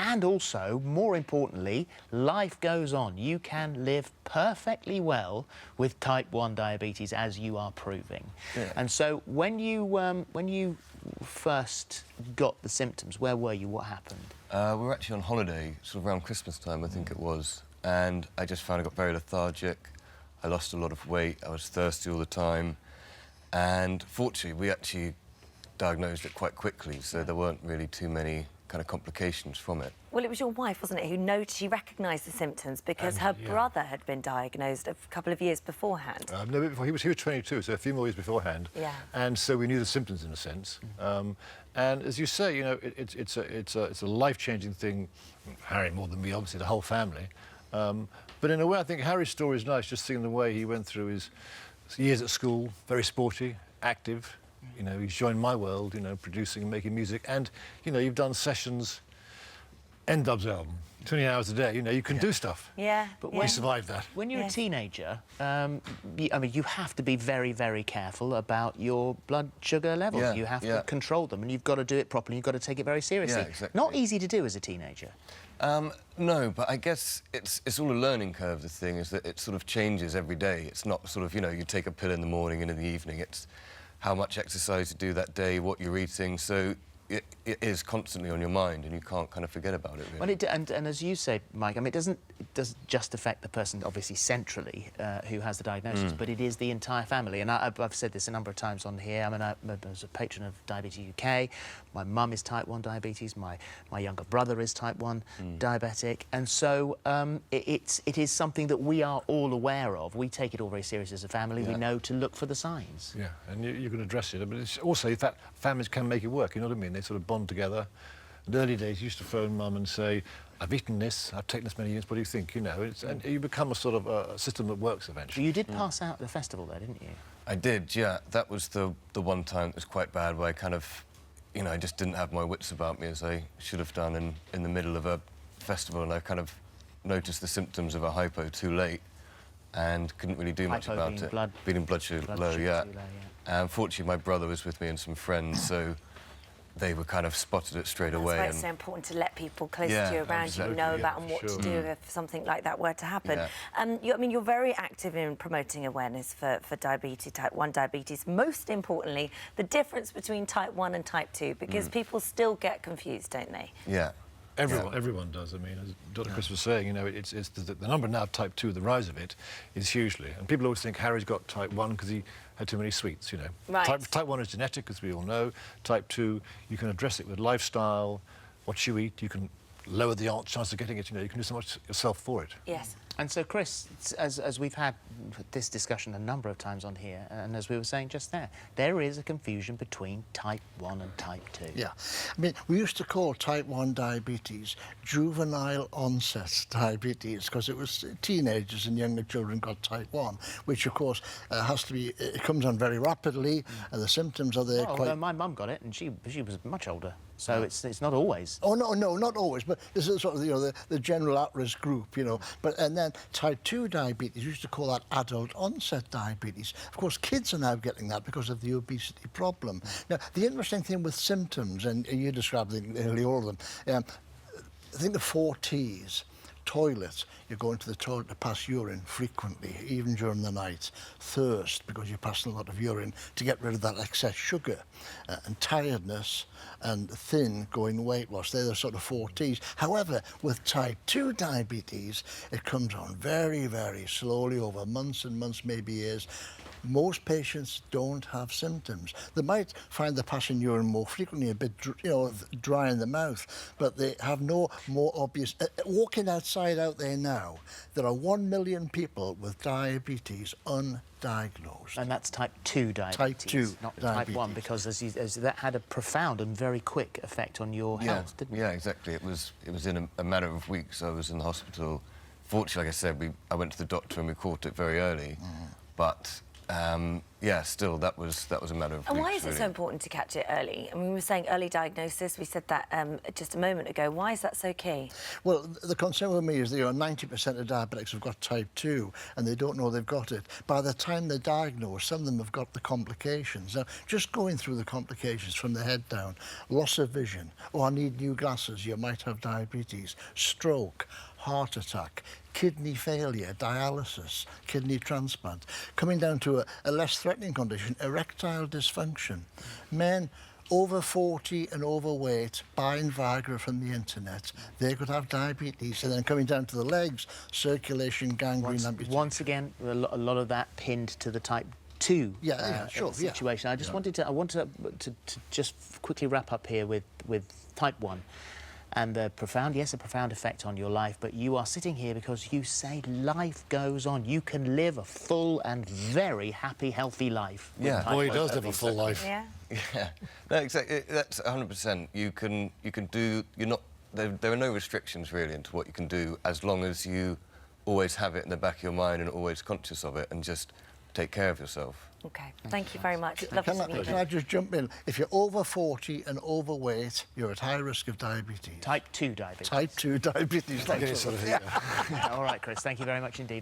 And also, more importantly, life goes on. You can live perfectly well with type 1 diabetes, as you are proving. Yeah. And so when you first got the symptoms, where were you? What happened? We were actually on holiday, sort of around Christmas time, I think it was, and I just found I got very lethargic. I lost a lot of weight. I was thirsty all the time, and fortunately, we actually diagnosed it quite quickly, so there weren't really too many kind of complications from it. Well, it was your wife, wasn't it, who noticed, she recognised the symptoms because her brother had been diagnosed a couple of years beforehand. No, before, he was 22, so a few more years beforehand. Yeah. And so we knew the symptoms in a sense. And as you say, you know, it's a life-changing thing. Harry more than me, obviously, the whole family. But in a way, I think Harry's story is nice, just seeing the way he went through his years at school, very sporty, active. You know, he's joined my world, you know, producing and making music. And, you know, you've done sessions, N-Dub's album, 20 hours a day, you know, you can do stuff. Yeah. But We survived that. When you're a teenager, I mean, you have to be very, very careful about your blood sugar levels. Yeah, You have to control them, and you've got to do it properly. You've got to take it very seriously. Yeah, exactly. Not easy to do as a teenager. No, but I guess it's all a learning curve. The thing is that it sort of changes every day. It's not sort of, you know, you take a pill in the morning and in the evening. It's how much exercise you do that day, what you're eating. So it is constantly on your mind, and you can't kind of forget about it, really. Well, and as you say, Mike, I mean, it doesn't just affect the person, obviously, centrally, who has the diagnosis, but it is the entire family. And I've said this a number of times on here. I mean, I was a patron of Diabetes UK. My mum is type 1 diabetes. My younger brother is type 1 diabetic. And so it is something that we are all aware of. We take it all very serious as a family. We know to look for the signs. Yeah, and you can address it. But it's also that families can make it work, you know what I mean? They sort of bond together. In the early days, you used to phone mum and say, I've eaten this, I've taken this many units, what do you think? You know, and you become a sort of a system that works eventually. You did pass out at the festival there, didn't you? I did, yeah. That was the one time that was quite bad, where I kind of, you know, I just didn't have my wits about me as I should have done in the middle of a festival, and I kind of noticed the symptoms of a hypo too late and couldn't really do much about it. Being blood sugar low, yeah. Unfortunately, my brother was with me and some friends, so they were kind of spotted it straight away. That's why it's so important to let people close to you around you know about and what to do if something like that were to happen. I mean, you're very active in promoting awareness for diabetes, type 1 diabetes. Most importantly, the difference between type 1 and type 2, because people still get confused, don't they? Yeah. Everyone does. I mean, as Dr. Chris was saying, you know, it's the number now of type 2, the rise of it, is hugely. And people always think Harry's got type 1 because he had too many sweets, you know. Right. Type 1 is genetic, as we all know. Type 2, you can address it with lifestyle, what you eat, you can lower the chance of getting it, you know, you can do so much yourself for it. Yes. And so, Chris, as we've had this discussion a number of times on here, and as we were saying just there is a confusion between type 1 and type 2. Yeah. I mean, we used to call type 1 diabetes juvenile onset diabetes because it was teenagers and younger children got type 1, which, of course, has to be... It comes on very rapidly, and the symptoms are there quite... my mum got it, and she was much older, so it's not always. Oh, no, not always, but this is sort of, you know, the general at-risk group, you know. And then type 2 diabetes, we used to call that adult onset diabetes. Of course, kids are now getting that because of the obesity problem. Now, the interesting thing with symptoms, and you described nearly all of them, I think the 4 Ts. Toilet, you're going to the toilet to pass urine frequently, even during the night. Thirst, because you're passing a lot of urine to get rid of that excess sugar. And tiredness and thin, going weight loss. They're the sort of 4 Ts. However, with type 2 diabetes, it comes on very, very slowly over months and months, maybe years. Most patients don't have symptoms. They might find they're passing urine more frequently, a bit, you know, dry in the mouth, but they have no more obvious... walking outside out there now, there are 1 million people with diabetes undiagnosed. And that's type 2 diabetes, type 2 not diabetes. type 1, because as that had a profound and very quick effect on your health, didn't it? Yeah, exactly. It was in a matter of weeks. I was in the hospital. Fortunately, like I said, I went to the doctor and we caught it very early, but yeah, still, that was a matter of And weeks, why is it so really. important to catch it early? I mean, we were saying early diagnosis. We said that just a moment ago. Why is that so key? Well, the concern with me is that 90% of diabetics have got type 2 and they don't know they've got it. By the time they're diagnosed, some of them have got the complications. Now, just going through the complications from the head down, loss of vision, oh, I need new glasses, you might have diabetes, stroke, heart attack, kidney failure, dialysis, kidney transplant, coming down to a less threatening condition, erectile dysfunction. Men over 40 and overweight buying Viagra from the internet, they could have diabetes. And then coming down to the legs, circulation, gangrene, amputation. Once again, a lot of that pinned to the type 2 situation. I just wanted to just quickly wrap up here with type 1. And a profound effect on your life, but you are sitting here because you say life goes on. You can live a full and very happy, healthy life. Yeah. Boy, he does live a full life. Yeah. Yeah, no, exactly. That's 100%. You can do. You're not. There are no restrictions really into what you can do as long as you always have it in the back of your mind and always conscious of it and just take care of yourself. OK, thank you very much. Lovely to meet you. Can I just jump in? If you're over 40 and overweight, you're at high risk of diabetes. Type 2 diabetes. Type 2 diabetes. Okay, sort of, yeah. All right, Chris, thank you very much indeed.